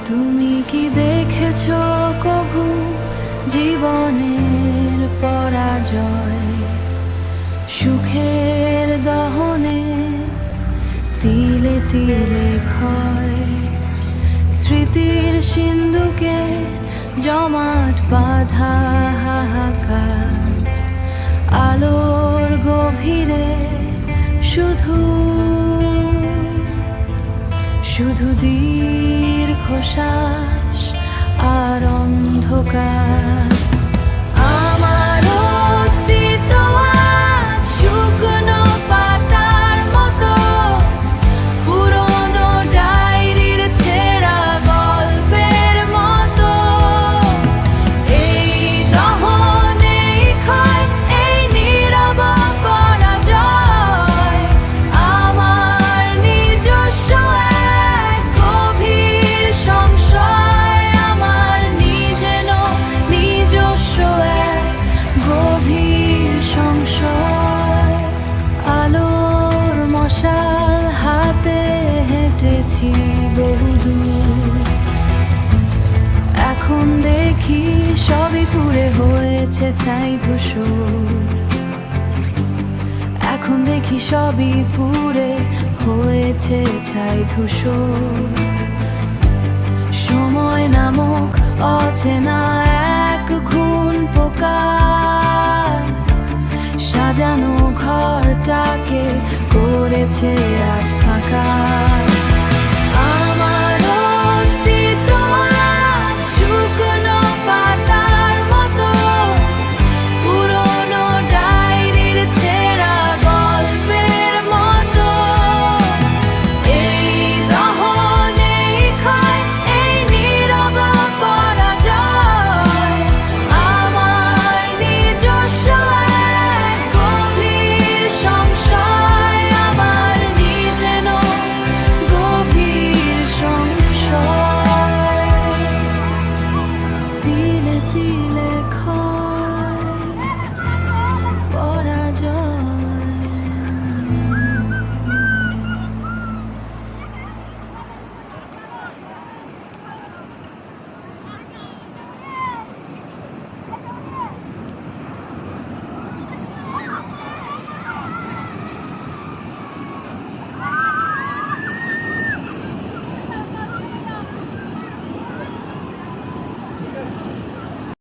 তুমি কি দেখেছো কভু জীবনের পরাজয়? সুখের দহনে তিলে তিলে ক্ষয়, স্মৃতির সিন্ধুকে জমাট বাঁধা হাহাকার, আলোর গভীরে শুধু শুধু দীর্ঘশ্বাস আর অন্ধকার। আমার অস্তিত্ব আজ শুকনো পাতার মতো, পুরনো ডায়েরির ছেঁড়া গল্পের মতো। এই দহনে ক্ষয়, এই নীরব পরাজয় আমার নিজস্ব এক গভীর সংশয়, আমার নিজস্ব এক গভীর সংশয়। আলোর মশাল হাতে হেঁটেছি বহুদূর, এখন দেখি সবই পুড়ে হয়েছে ছাই ধূসর। এখন দেখি সবই পুড়ে হয়েছে ছাই ধূসর। সময় নামক অচেনা এক খুন পোকা সাজানো ঘরটাকে করেছে আজ ফাঁকা।